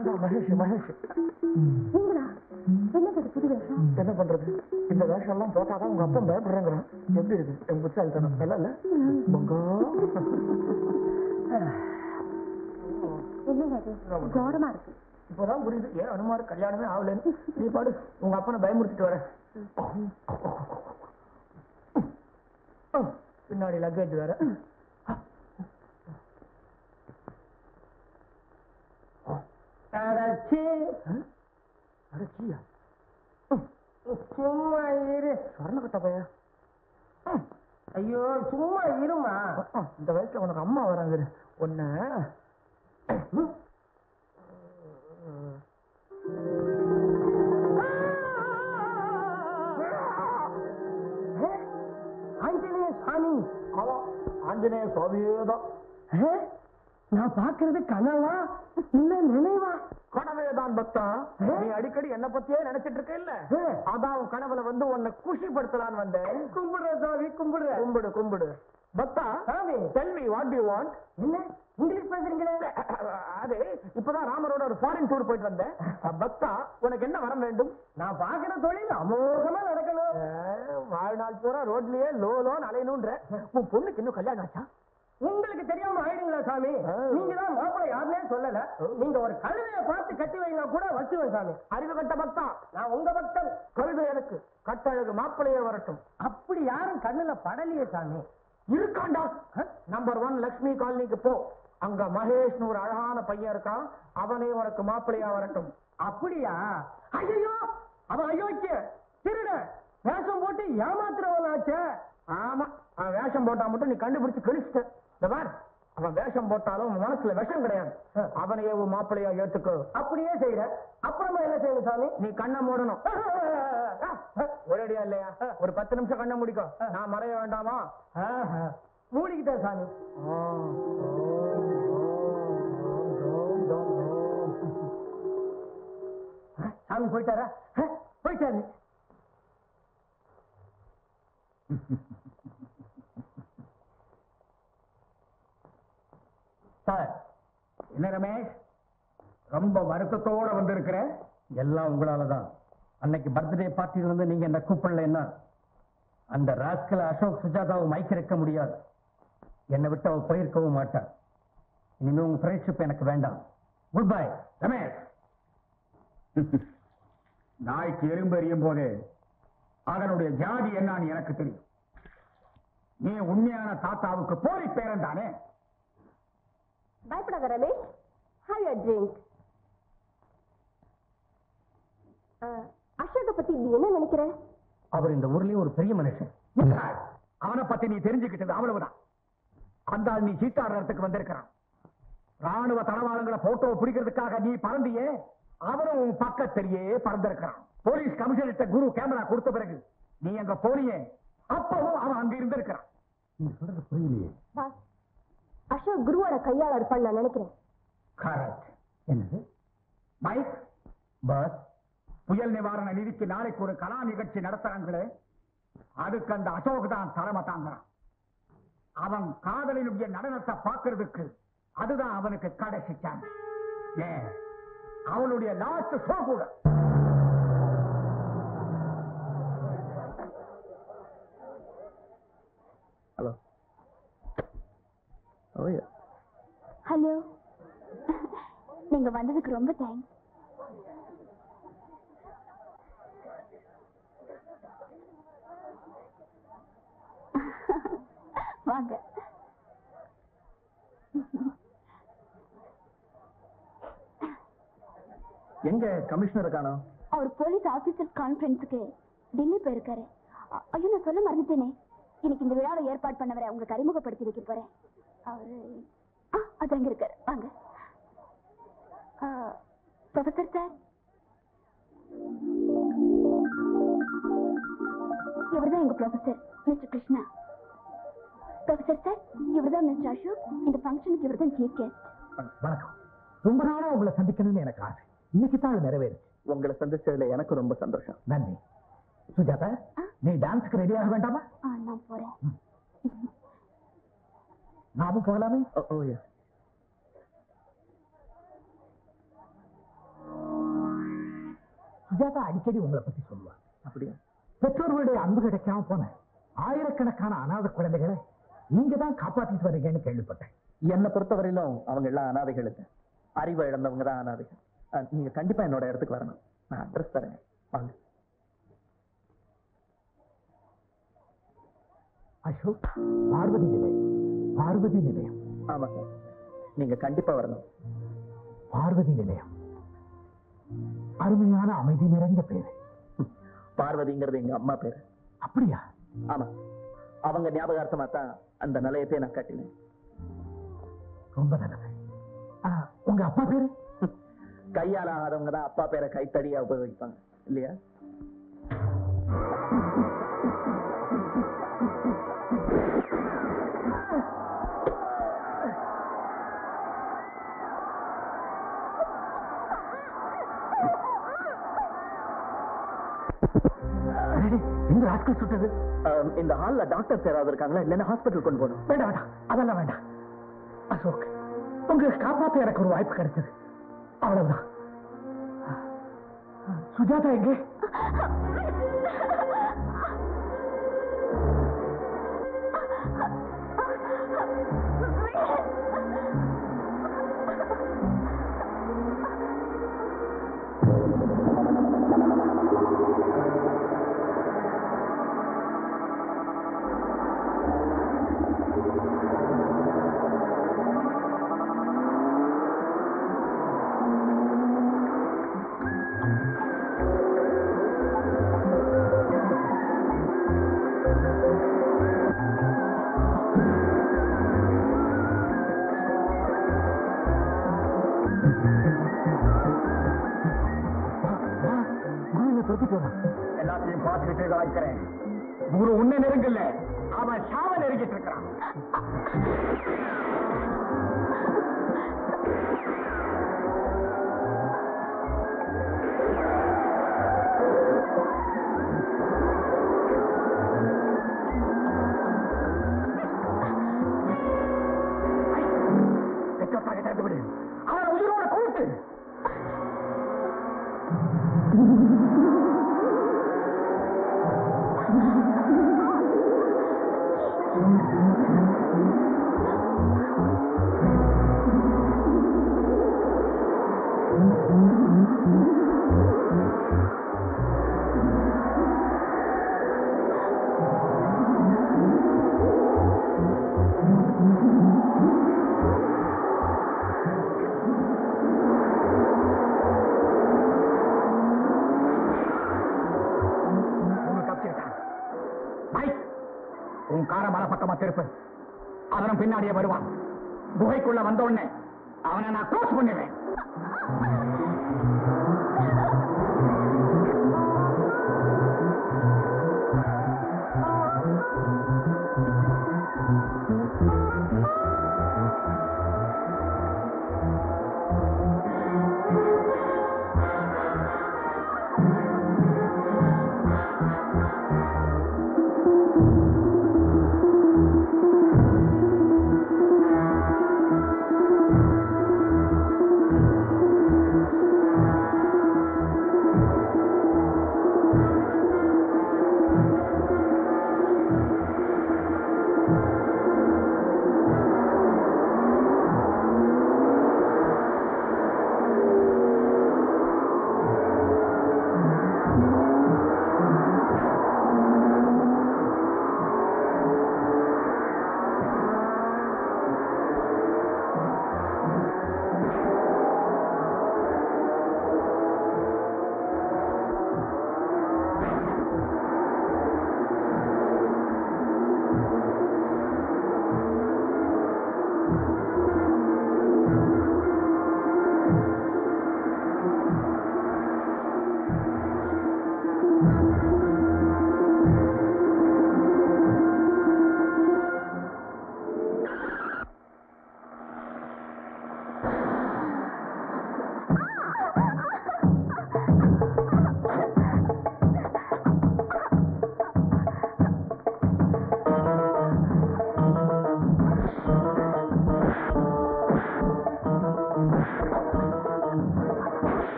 நான் தான் மகேஷ். என்ன புது வேஷம்? என்ன பண்றது, இந்த வேஷம் எல்லாம் போட்டாதான் உங்க அப்பா பயப்படுறாங்கிறான். எப்படி இருக்கு என் புத்தாலித்தனம்? நல்லா இல்ல பொங்கோ? என்னங்க இது கௌரவமா இருக்கு. இப்பதான் புரியுது ஏன் அனுமாரு கல்யாணமே ஆகலன்னு. நீ பாடு, உங்க அப்பனை பயமுறுத்திட்டு வர. பின்னாடி லக்கேஜ் வேற. அடச்சியா சும்மா இரு. சொர்ணக்கட்ட பையா. ஐயோ சும்மா இருமா. இந்த வயசுல உனக்கு அம்மா வராங்க ஒன்ன. ஆஞ்சநேய சாமி. ஆஞ்சநேய சுவாமியேதான். நான் பாக்குறது கனவா இல்ல நினைவா? கனவேதான் பக்தா. நீ அடிக்கடி என்ன பத்தியே நினைச்சிட்டு இருக்க இல்ல? அதான் கனவுல வந்து உன்னை குஷிப்படுத்தலான்னு வந்தேன். கும்பிடுற சாமி கும்பிடுற. கும்பிடு பக்தா. சாமி tell me what you want. என்ன இங்கிலீஷ் பேசுறீங்களே? அது இப்பதான் ராமரோட ஒரு ஃபாரின் டூர் போயிட்டு வந்தேன். பக்தா உனக்கு என்ன வர வேண்டும்? நான் பாக்குற தொழில் அமோகமா நடக்கணும். வாழ்நாள் பூரா ரோட்லயே லோன்னு அலையணும்ன்ற. உன் பொண்ணுக்கு இன்னும் கல்யாணம் ஆச்சா? உங்களுக்கு தெரியாம ஆயிடுங்களா சாமி? நீங்க தான் மாப்பிள்ளை யாருன்னே சொல்லல. நீங்க ஒரு கழுதையை பார்த்து கட்டி வைங்க கூட வச்சுவேன் சாமி. அறிவு கட்ட பக்தா. நான் உங்க பக்தன். கழுதை எனக்கு கட்டழகு மாப்பிள்ளையே வரட்டும். அப்படி யாரும் கண்ணுல படலையே சாமி. இருக்காண்டா. நம்பர் 1 லட்சுமி காலனிக்கு போ. அங்க மகேஷ் ஒரு அழகான பையன் இருக்கான். அவனே உனக்கு மாப்பிள்ளையா வரட்டும். அப்படியா? ஐயோ அவன் அயோக்கிய திருட வேஷம் போட்டு ஏமாத்துறவனாச்சே. ஆமா, அவன் வேஷம் போட்டா மட்டும் நீ கண்டுபிடிச்சு கழிச்சிட்ட. அவன் வேஷம் போட்டாலும் மனசுல விஷம் கிடையாது. அவனையே மாப்பிள்ளையா ஏத்துக்கோ. அப்படியே செய்யற. அப்புறமா என்ன செய்யணும் சாமி? நீ கண்ணை மூடணும். ஒரேடியா இல்லையா? ஒரு 10 நிமிஷம் கண்ணை முடிக்கோ. நான் மறைய வேண்டாமா? மூடிக்கிட்டேன் சாமி. சாமி போயிட்டாரா? போயிட்டாரு. சார், என்ன ரமேஷ் ரொம்ப வருத்தத்தோட வந்திருக்கிற? எல்லாம் உங்களாலதான். அன்னைக்கு பர்த்டே பார்ட்டியில வந்து நீங்க என்ன கூப்பிடல. என்ன அந்த ராஸ்கல் அசோக் சுஜாதாவை மயக்கிருக்க முடியாது. என்னை விட்டு அவ போயிருக்கவும் மாட்டான். இனிமே உங்க ஃப்ரெண்ட்ஷிப் எனக்கு வேண்டாம். Good bye Ramesh. நாய்க்கு எறும்பு எறியும் போதே அதனுடைய ஜாதி என்னன்னு எனக்கு தெரியும். நீ உண்மையான தாத்தாவுக்கு போலி பேரன் தானே? பயப்படாத ரமேஷ். Have your drink. அசோக பத்தி நீ என்ன நினைக்கிற? அவர் இந்த ஊர்லயே ஒரு பெரிய மனுஷன். அவனை பத்தி நீ தெரிஞ்சுக்கிட்டது அவ்வளவுதான். அந்த ஆள் நீ சீட்டாடுறதுக்கு வந்திருக்கிறான். ராணுவ தளவாளங்களை போட்டோ பிடிக்கிறதுக்காக நீ பறந்தியே, அவனும் உன் பக்கத்திலேயே பறந்திருக்கிறான். போலீஸ் கமிஷனர்கிட்ட குரு கேமரா கொடுத்த பிறகு நீ அங்க போனியே, அப்பவும் அவன் அங்க இருந்திருக்கிறான். நீ சொல்றது புரியலையே. அசோக் குருவோட கையாள இருப்பான்னு நான் நினைக்கிறேன். கரெக்ட். என்னது மைக் பஸ் புயல் நிவாரண நிதிக்கு நாளைக்கு ஒரு கலா நிகழ்ச்சி நடத்துறாங்களே, அதுக்கு அந்த அசோக் தான் தலைமை தாங்கிறான். அவன் காதலினுடைய நடனத்தை பார்க்கறதுக்கு அதுதான் அவனுக்கு கடைசி சான்ஸ். ஏன் அவனுடைய லாஸ்ட் ஷோ கூட. ஹலோ ஹலோ, நீங்க வந்ததுக்கு ரொம்ப தேங்க்ஸ். வாங்க. எங்க கமிஷனர் காணோம்? அவர் போலீஸ் ஆபீசர் கான்ஃபரன்ஸுக்கு டெல்லி போயிருக்காரு. ஐயோ நான் சொல்ல மறந்துட்டேனே. இன்னைக்கு இந்த விழாவை ஏற்பாடு பண்ணவரை உங்களுக்கு அறிமுகப்படுத்தி வைக்க போறேன். அவரு அது அங்க இருக்காரு. வாங்க. ப்ரொஃபசர் சார், இவர்தான் எங்க professor mister Krishna. Professor sir, இவர்தான் மிஸ்டர் அசோக். இந்த ஃபங்க்ஷனுக்கு இவர்தான் சீஃப் கெஸ்ட். வணக்கம். ரொம்ப நாளா உங்களை சந்திக்கணும்னு எனக்கு ஆசை. இன்னைக்கு தான் அது நிறைவேறுச்சு. உங்களை சந்திச்சதுல எனக்கு ரொம்ப சந்தோஷம். நன்றி. சுஜாதா, நீ டான்ஸ்க்கு ரெடி ஆக வேண்டாமா? நான் போறேன். நாமும் போகலாமே? சுஜாதா அடிக்கடி உங்களை பத்தி சொல்லுவா. அப்படியா? பெற்றோர்களுடைய அன்பு கிடைக்காம போன ஆயிரக்கணக்கான அநாத குழந்தைகளை நீங்க தான் காப்பாத்திட்டு வரீங்கன்னு கேள்விப்பட்டேன். என்னை பொறுத்தவரையிலும் அவங்க எல்லாம் அனாதைகள் இல்லை, அறிவை இழந்தவங்க தான் அனாதைகள். நீங்க கண்டிப்பா என்னோட இடத்துக்கு வரணும். நான் அட்ரஸ் தரேன், வாங்க. அசோக், பார்வதி நிலையம். பார்வதி நிலையம். ஆமா சார், நீங்க கண்டிப்பா வரணும். பார்வதி நிலையம் அருமையான அமைதி நிறைஞ்ச பேரு. பார்வதிங்கிறது எங்க அம்மா பேரு. அப்படியா? ஆமா, அவங்க ஞாபகார்த்தமா தான் அந்த நிலையத்தை நான் கட்டினேன். ரொம்ப நல்லது. உங்க அப்பா பேரு? கையால் ஆகாதவங்க தான் அப்பா பேரை கைத்தடியா உபயோகிப்பாங்க இல்லையா? இந்த ராஸ்கல் சுட்டது இந்த ஹால்ல டாக்டர் யாராவது இருக்காங்களா? இல்லைன்னா ஹாஸ்பிட்டல் கொண்டு போகணும். வேண்டாம் வேண்டாம், அதெல்லாம் வேண்டாம். அசோக், உங்களுக்கு காப்பாத்த எனக்கு ஒரு வாய்ப்பு கிடைச்சது, அவ்வளவுதான். சுஜாதா எங்கே? எல்லாத்தையும் பார்த்துக்கிட்டே இருக்கிறேன். குரு உன்னை நெருங்கல, அவன் சாவ நெருங்கிட்டு இருக்கிறான். அவன் உயிரோட கூட்டு. உன் கார மலை பக்கமா திருப்பு. அவனும் பின்னாடியே வருவான். குகைக்குள்ள வந்த உடனே அவனை நான் க்ளோஸ் பண்ணிடுவேன்.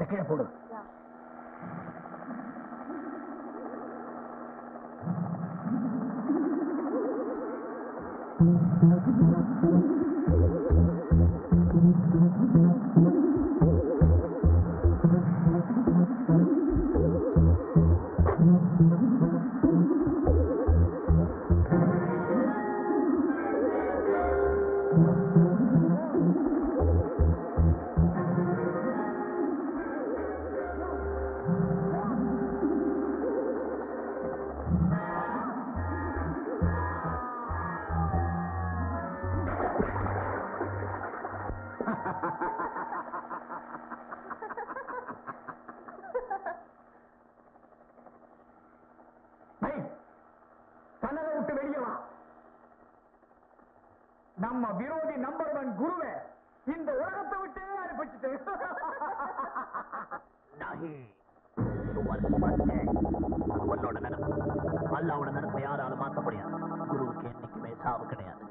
கீழே போடு. கனலை விட்டு வெளியே வா. நம்ம விரோதி நம்பர் 1 குருவை இந்த உலகத்தை விட்டு அனுப்பிச்சுட்டு உன்னோட நினைப்பு அல்லாவோட நினைப்பை யாராலும் மாற்ற முடியாது. குருவுக்கு என்னைக்குமே சாவு கிடையாது.